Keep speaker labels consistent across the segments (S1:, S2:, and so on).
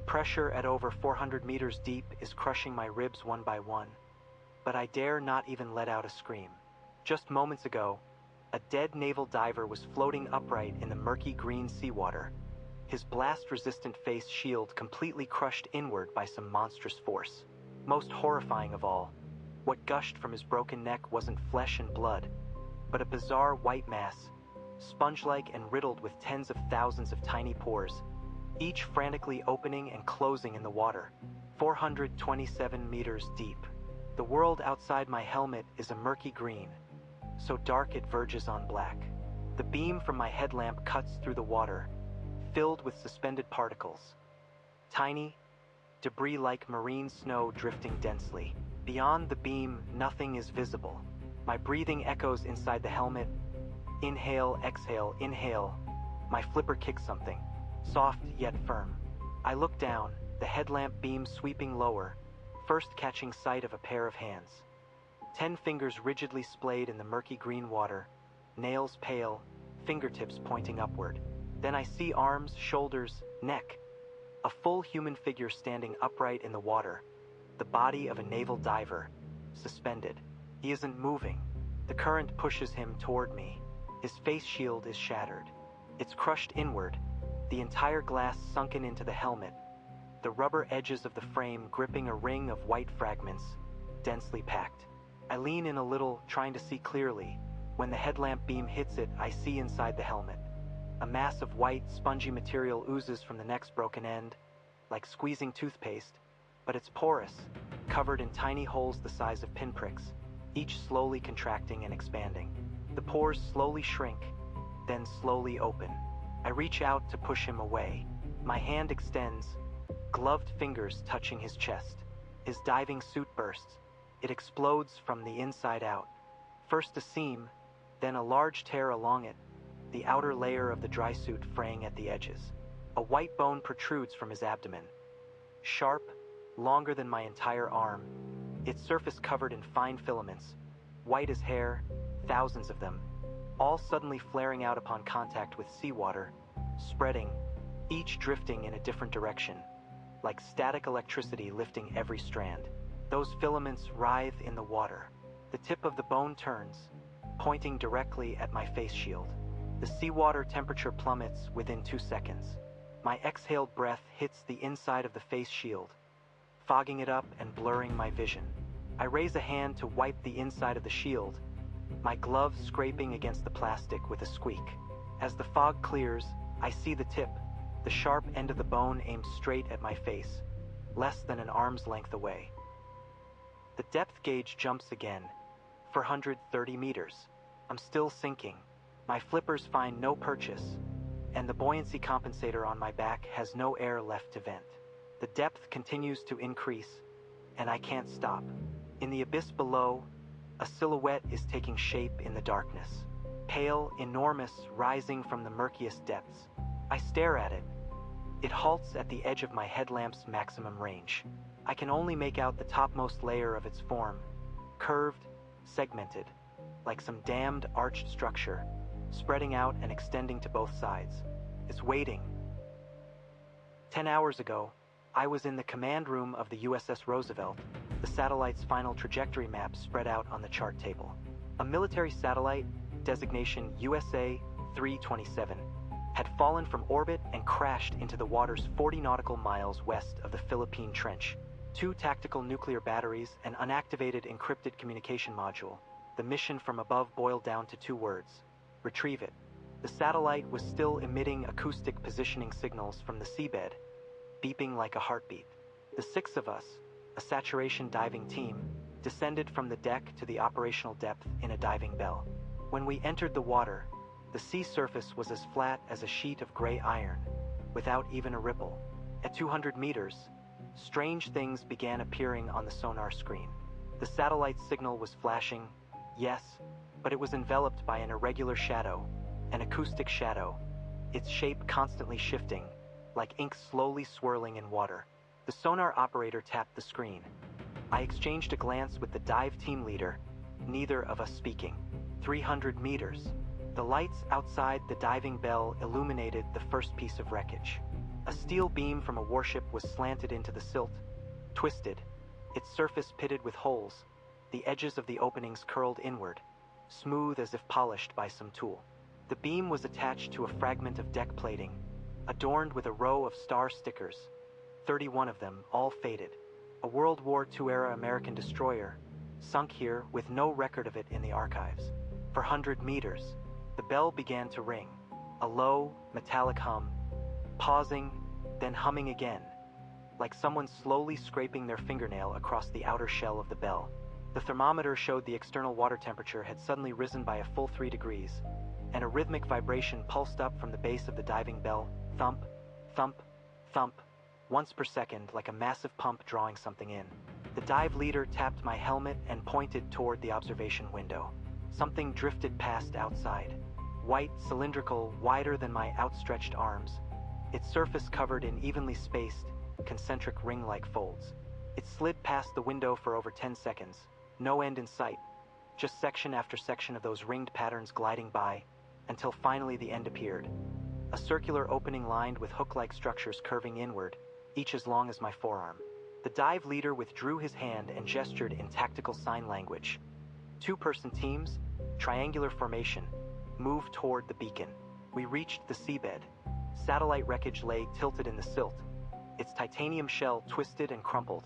S1: pressure at over 400 meters deep is crushing my ribs one by one, but I dare not even let out a scream. Just moments ago, a dead naval diver was floating upright in the murky green seawater, his blast-resistant face shield completely crushed inward by some monstrous force. Most horrifying of all, what gushed from his broken neck wasn't flesh and blood, but a bizarre white mass, sponge-like and riddled with tens of thousands of tiny pores, each frantically opening and closing in the water, 427 meters deep. The world outside my helmet is a murky green, so dark it verges on black. The beam from my headlamp cuts through the water, filled with suspended particles. Tiny, debris-like marine snow drifting densely. Beyond the beam, nothing is visible. My breathing echoes inside the helmet. Inhale, exhale, inhale. My flipper kicks something, soft yet firm. I look down, the headlamp beam sweeping lower, first catching sight of a pair of hands. 10 fingers rigidly splayed in the murky green water, nails pale, fingertips pointing upward. Then I see arms, shoulders, neck. A full human figure standing upright in the water, the body of a naval diver, suspended. He isn't moving. The current pushes him toward me. His face shield is shattered. It's crushed inward, the entire glass sunken into the helmet, the rubber edges of the frame gripping a ring of white fragments, densely packed. I lean in a little, trying to see clearly. When the headlamp beam hits it, I see inside the helmet. A mass of white, spongy material oozes from the neck's broken end, like squeezing toothpaste, but it's porous, covered in tiny holes the size of pinpricks, each slowly contracting and expanding. The pores slowly shrink, then slowly open. I reach out to push him away. My hand extends, gloved fingers touching his chest. His diving suit bursts. It explodes from the inside out. First a seam, then a large tear along it, the outer layer of the dry suit fraying at the edges. A white bone protrudes from his abdomen. Sharp, longer than my entire arm, its surface covered in fine filaments, white as hair, thousands of them, all suddenly flaring out upon contact with seawater, spreading, each drifting in a different direction, like static electricity lifting every strand. Those filaments writhe in the water. The tip of the bone turns, pointing directly at my face shield. The seawater temperature plummets within 2 seconds. My exhaled breath hits the inside of the face shield, fogging it up and blurring my vision. I raise a hand to wipe the inside of the shield, my glove scraping against the plastic with a squeak. As the fog clears, I see the tip, the sharp end of the bone aimed straight at my face, less than an arm's length away. The depth gauge jumps again, 430 meters. I'm still sinking. My flippers find no purchase, and the buoyancy compensator on my back has no air left to vent. The depth continues to increase, and I can't stop. In the abyss below, a silhouette is taking shape in the darkness. Pale, enormous, rising from the murkiest depths. I stare at it. It halts at the edge of my headlamp's maximum range. I can only make out the topmost layer of its form, curved, segmented, like some damned arched structure, spreading out and extending to both sides. It's waiting. 10 hours ago, I was in the command room of the USS Roosevelt, the satellite's final trajectory map spread out on the chart table. A military satellite, designation USA 327, had fallen from orbit and crashed into the waters 40 nautical miles west of the Philippine Trench. 2 tactical nuclear batteries, an unactivated encrypted communication module. The mission from above boiled down to 2 words: retrieve it. The satellite was still emitting acoustic positioning signals from the seabed, beeping like a heartbeat. The 6 of us, a saturation diving team, descended from the deck to the operational depth in a diving bell. When we entered the water, the sea surface was as flat as a sheet of gray iron, without even a ripple. At 200 meters, strange things began appearing on the sonar screen. The satellite signal was flashing, yes, but it was enveloped by an irregular shadow, an acoustic shadow, its shape constantly shifting, like ink slowly swirling in water. The sonar operator tapped the screen. I exchanged a glance with the dive team leader, neither of us speaking. 300 meters. The lights outside the diving bell illuminated the first piece of wreckage. A steel beam from a warship was slanted into the silt, twisted, its surface pitted with holes, the edges of the openings curled inward, smooth as if polished by some tool. The beam was attached to a fragment of deck plating, adorned with a row of star stickers, 31 of them, all faded. A World War II-era American destroyer, sunk here with no record of it in the archives. For 100 meters, the bell began to ring, a low, metallic hum, pausing, then humming again, like someone slowly scraping their fingernail across the outer shell of the bell. The thermometer showed the external water temperature had suddenly risen by a full 3 degrees, and a rhythmic vibration pulsed up from the base of the diving bell, thump, thump, thump, once per second, like a massive pump drawing something in. The dive leader tapped my helmet and pointed toward the observation window. Something drifted past outside. White, cylindrical, wider than my outstretched arms, its surface covered in evenly spaced, concentric ring-like folds. It slid past the window for over 10 seconds, no end in sight, just section after section of those ringed patterns gliding by, until finally the end appeared. A circular opening lined with hook-like structures curving inward, each as long as my forearm. The dive leader withdrew his hand and gestured in tactical sign language. 2-person teams, triangular formation, moved toward the beacon. We reached the seabed. Satellite wreckage lay tilted in the silt, its titanium shell twisted and crumpled,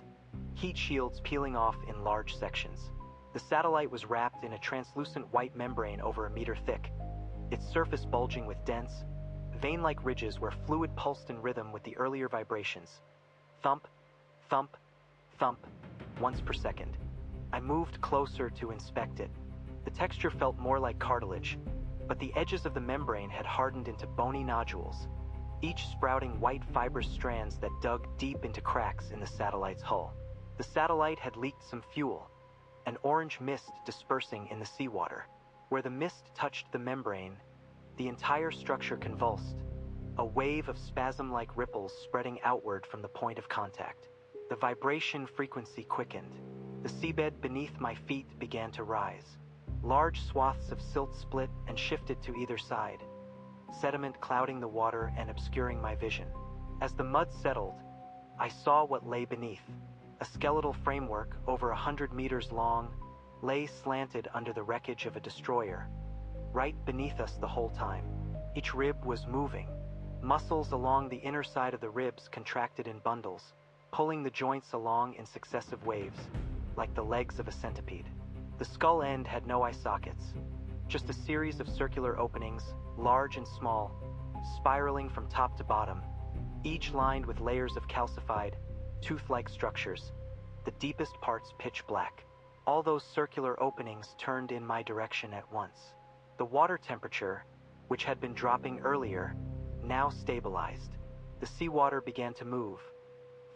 S1: heat shields peeling off in large sections. The satellite was wrapped in a translucent white membrane over a meter thick, its surface bulging with dense, vein-like ridges where fluid pulsed in rhythm with the earlier vibrations. Thump, thump, thump, once per second. I moved closer to inspect it. The texture felt more like cartilage, but the edges of the membrane had hardened into bony nodules, each sprouting white fibrous strands that dug deep into cracks in the satellite's hull. The satellite had leaked some fuel, an orange mist dispersing in the seawater. Where the mist touched the membrane, the entire structure convulsed, a wave of spasm-like ripples spreading outward from the point of contact. The vibration frequency quickened. The seabed beneath my feet began to rise. Large swaths of silt split and shifted to either side, sediment clouding the water and obscuring my vision. As the mud settled, I saw what lay beneath. A skeletal framework over 100 meters long lay slanted under the wreckage of a destroyer, right beneath us the whole time. Each rib was moving. Muscles along the inner side of the ribs contracted in bundles, pulling the joints along in successive waves, like the legs of a centipede. The skull end had no eye sockets, just a series of circular openings, large and small, spiraling from top to bottom, each lined with layers of calcified, tooth-like structures, the deepest parts pitch black. All those circular openings turned in my direction at once. The water temperature, which had been dropping earlier, now stabilized. The seawater began to move,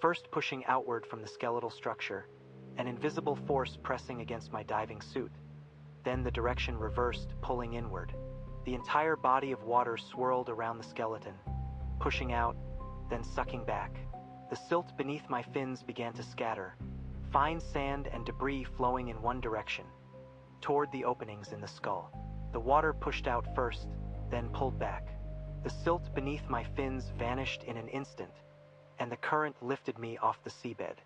S1: first pushing outward from the skeletal structure, an invisible force pressing against my diving suit. Then the direction reversed, pulling inward. The entire body of water swirled around the skeleton, pushing out, then sucking back. The silt beneath my fins began to scatter, fine sand and debris flowing in one direction, toward the openings in the skull. The water pushed out first, then pulled back. The silt beneath my fins vanished in an instant, and the current lifted me off the seabed.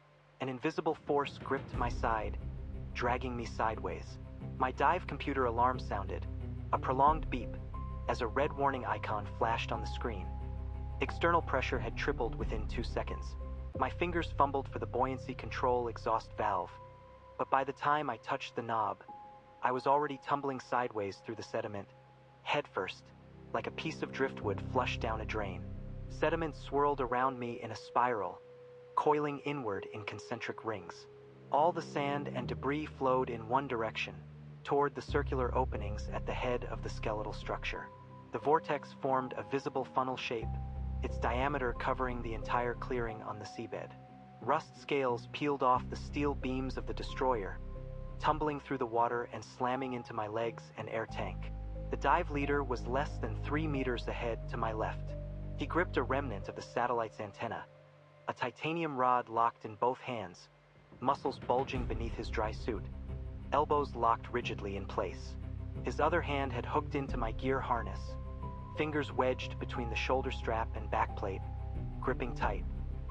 S1: An invisible force gripped my side, dragging me sideways. My dive computer alarm sounded, a prolonged beep, as a red warning icon flashed on the screen. External pressure had tripled within 2 seconds. My fingers fumbled for the buoyancy control exhaust valve, but by the time I touched the knob, I was already tumbling sideways through the sediment, headfirst, like a piece of driftwood flushed down a drain. Sediment swirled around me in a spiral, coiling inward in concentric rings. All the sand and debris flowed in one direction, toward the circular openings at the head of the skeletal structure. The vortex formed a visible funnel shape, its diameter covering the entire clearing on the seabed. Rust scales peeled off the steel beams of the destroyer, tumbling through the water and slamming into my legs and air tank. The dive leader was less than 3 meters ahead to my left. He gripped a remnant of the satellite's antenna, a titanium rod locked in both hands, muscles bulging beneath his dry suit, elbows locked rigidly in place. His other hand had hooked into my gear harness, fingers wedged between the shoulder strap and backplate, gripping tight.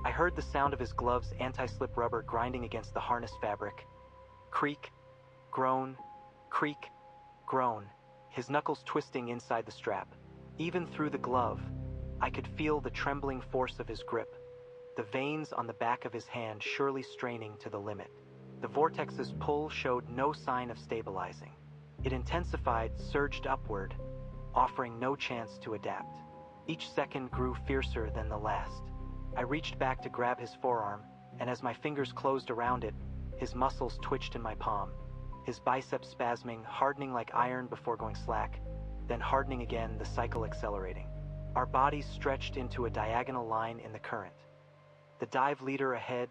S1: I heard the sound of his gloves' anti-slip rubber grinding against the harness fabric. Creak, groan, creak, groan, his knuckles twisting inside the strap. Even through the glove, I could feel the trembling force of his grip, the veins on the back of his hand surely straining to the limit. The vortex's pull showed no sign of stabilizing. It intensified, surged upward, offering no chance to adapt. Each second grew fiercer than the last. I reached back to grab his forearm, and as my fingers closed around it, his muscles twitched in my palm, his biceps spasming, hardening like iron before going slack, then hardening again, the cycle accelerating. Our bodies stretched into a diagonal line in the current. The dive leader ahead,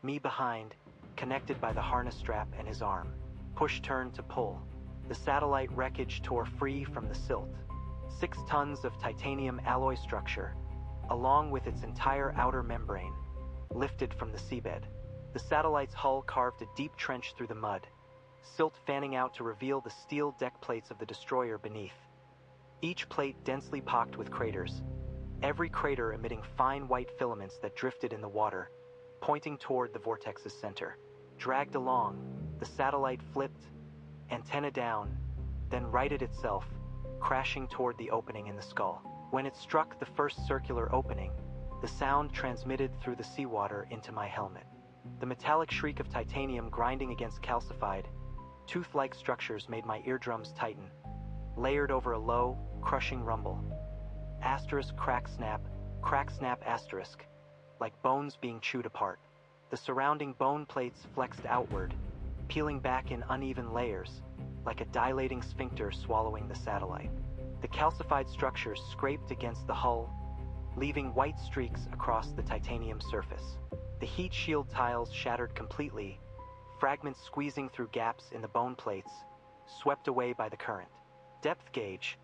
S1: me behind, connected by the harness strap and his arm. Push turned to pull. The satellite wreckage tore free from the silt. 6 tons of titanium alloy structure, along with its entire outer membrane, lifted from the seabed. The satellite's hull carved a deep trench through the mud, silt fanning out to reveal the steel deck plates of the destroyer beneath. Each plate densely pocked with craters, every crater emitting fine white filaments that drifted in the water, pointing toward the vortex's center. Dragged along, the satellite flipped, antenna down, then righted itself, crashing toward the opening in the skull. When it struck the first circular opening, the sound transmitted through the seawater into my helmet. The metallic shriek of titanium grinding against calcified, tooth-like structures made my eardrums tighten, layered over a low, crushing rumble. Asterisk, crack, snap, asterisk, like bones being chewed apart. The surrounding bone plates flexed outward, peeling back in uneven layers, like a dilating sphincter swallowing the satellite. The calcified structures scraped against the hull, leaving white streaks across the titanium surface. The heat shield tiles shattered completely, fragments squeezing through gaps in the bone plates, swept away by the current. Depth gauge,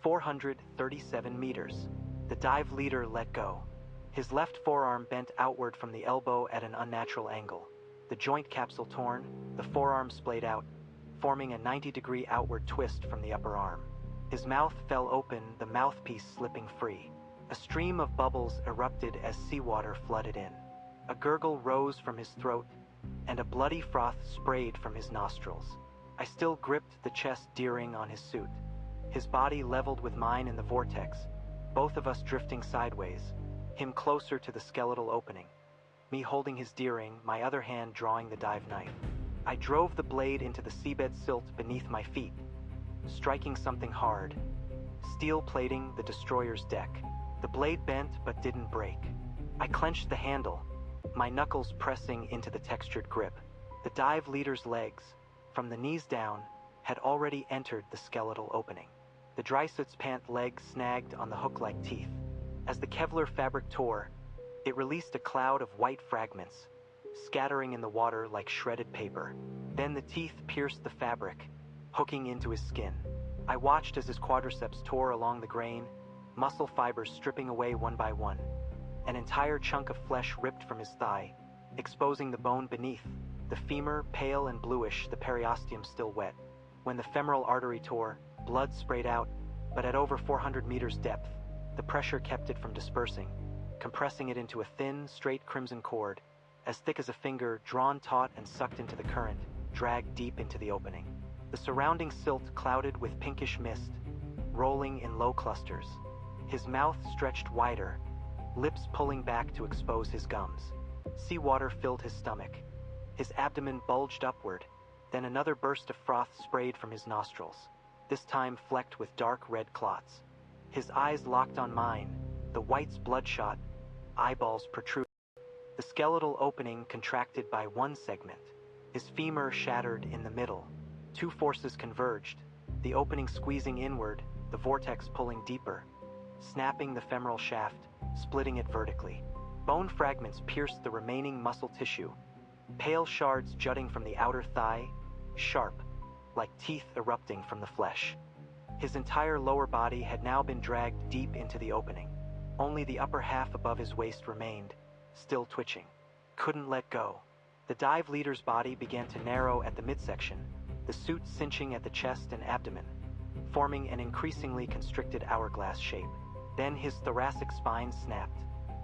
S1: 437 meters. The dive leader let go. His left forearm bent outward from the elbow at an unnatural angle. The joint capsule torn, the forearm splayed out, forming a 90-degree outward twist from the upper arm. His mouth fell open, the mouthpiece slipping free. A stream of bubbles erupted as seawater flooded in. A gurgle rose from his throat, and a bloody froth sprayed from his nostrils. I still gripped the chest deering on his suit. His body leveled with mine in the vortex, both of us drifting sideways, him closer to the skeletal opening, me holding his deering, my other hand drawing the dive knife. I drove the blade into the seabed silt beneath my feet, striking something hard, steel plating the destroyer's deck. The blade bent but didn't break. I clenched the handle, my knuckles pressing into the textured grip. The dive leader's legs, from the knees down, had already entered the skeletal opening. The drysuit's pant legs snagged on the hook-like teeth. As the Kevlar fabric tore, it released a cloud of white fragments, scattering in the water like shredded paper. Then the teeth pierced the fabric, hooking into his skin. I watched as his quadriceps tore along the grain, muscle fibers stripping away one by one. An entire chunk of flesh ripped from his thigh, exposing the bone beneath, the femur pale and bluish, the periosteum still wet. When the femoral artery tore, blood sprayed out, but at over 400 meters depth, the pressure kept it from dispersing, compressing it into a thin, straight crimson cord, as thick as a finger, drawn taut and sucked into the current, dragged deep into the opening. The surrounding silt clouded with pinkish mist, rolling in low clusters. His mouth stretched wider, lips pulling back to expose his gums. Seawater filled his stomach. His abdomen bulged upward, then another burst of froth sprayed from his nostrils, this time flecked with dark red clots. His eyes locked on mine, the whites bloodshot, eyeballs protruded. The skeletal opening contracted by one segment. His femur shattered in the middle. Two forces converged, the opening squeezing inward, the vortex pulling deeper, snapping the femoral shaft, splitting it vertically. Bone fragments pierced the remaining muscle tissue, pale shards jutting from the outer thigh, sharp, like teeth erupting from the flesh. His entire lower body had now been dragged deep into the opening. Only the upper half above his waist remained, still twitching. Couldn't let go. The dive leader's body began to narrow at the midsection, the suit cinching at the chest and abdomen, forming an increasingly constricted hourglass shape. Then his thoracic spine snapped.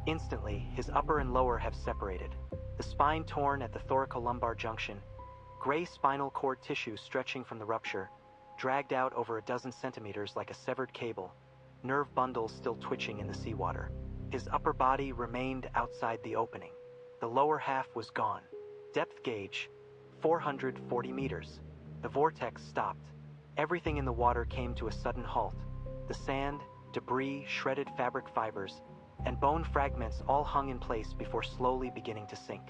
S1: Instantly, his upper and lower have separated. The spine torn at the thoracolumbar junction, gray spinal cord tissue stretching from the rupture, dragged out over a dozen centimeters like a severed cable, nerve bundles still twitching in the seawater. His upper body remained outside the opening. The lower half was gone. Depth gauge, 440 meters. The vortex stopped. Everything in the water came to a sudden halt. The sand, debris, shredded fabric fibers, and bone fragments all hung in place before slowly beginning to sink.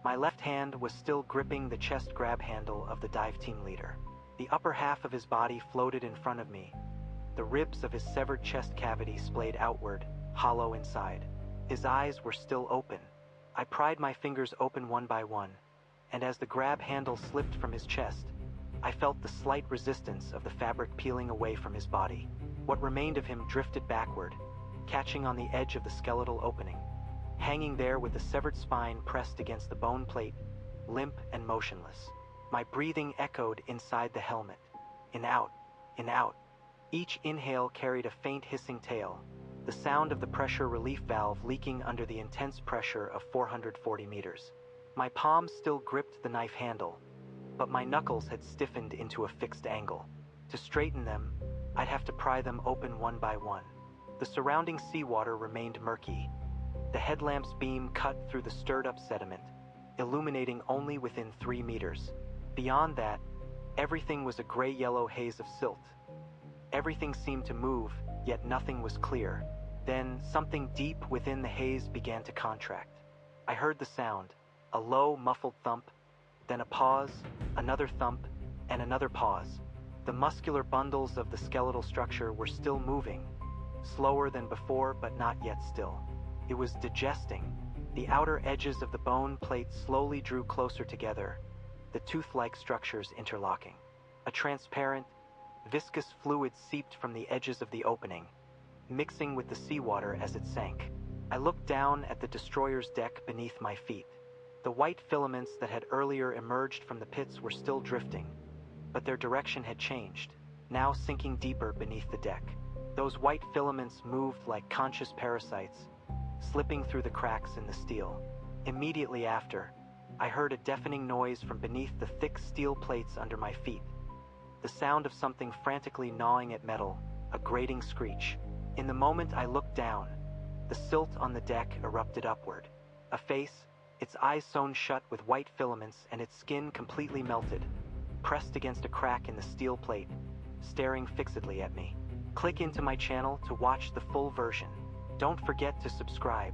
S1: My left hand was still gripping the chest grab handle of the dive team leader. The upper half of his body floated in front of me. The ribs of his severed chest cavity splayed outward, hollow inside. His eyes were still open. I pried my fingers open one by one, and as the grab handle slipped from his chest, I felt the slight resistance of the fabric peeling away from his body. What remained of him drifted backward, catching on the edge of the skeletal opening, hanging there with the severed spine pressed against the bone plate, limp and motionless. My breathing echoed inside the helmet. In out, in out. Each inhale carried a faint hissing tail, the sound of the pressure relief valve leaking under the intense pressure of 440 meters. My palms still gripped the knife handle, but my knuckles had stiffened into a fixed angle. To straighten them, I'd have to pry them open one by one. The surrounding seawater remained murky. The headlamp's beam cut through the stirred-up sediment, illuminating only within 3 meters. Beyond that, everything was a gray-yellow haze of silt. Everything seemed to move, yet nothing was clear. Then, something deep within the haze began to contract. I heard the sound, a low, muffled thump, then a pause, another thump, and another pause. The muscular bundles of the skeletal structure were still moving, slower than before, but not yet still. It was digesting. The outer edges of the bone plate slowly drew closer together, the tooth-like structures interlocking. A transparent, viscous fluid seeped from the edges of the opening, mixing with the seawater as it sank. I looked down at the destroyer's deck beneath my feet. The white filaments that had earlier emerged from the pits were still drifting, but their direction had changed, now sinking deeper beneath the deck. Those white filaments moved like conscious parasites, slipping through the cracks in the steel. Immediately after, I heard a deafening noise from beneath the thick steel plates under my feet. The sound of something frantically gnawing at metal, a grating screech. In the moment I looked down, the silt on the deck erupted upward. A face, its eyes sewn shut with white filaments and its skin completely melted, pressed against a crack in the steel plate, staring fixedly at me. Click into my channel to watch the full version. Don't forget to subscribe.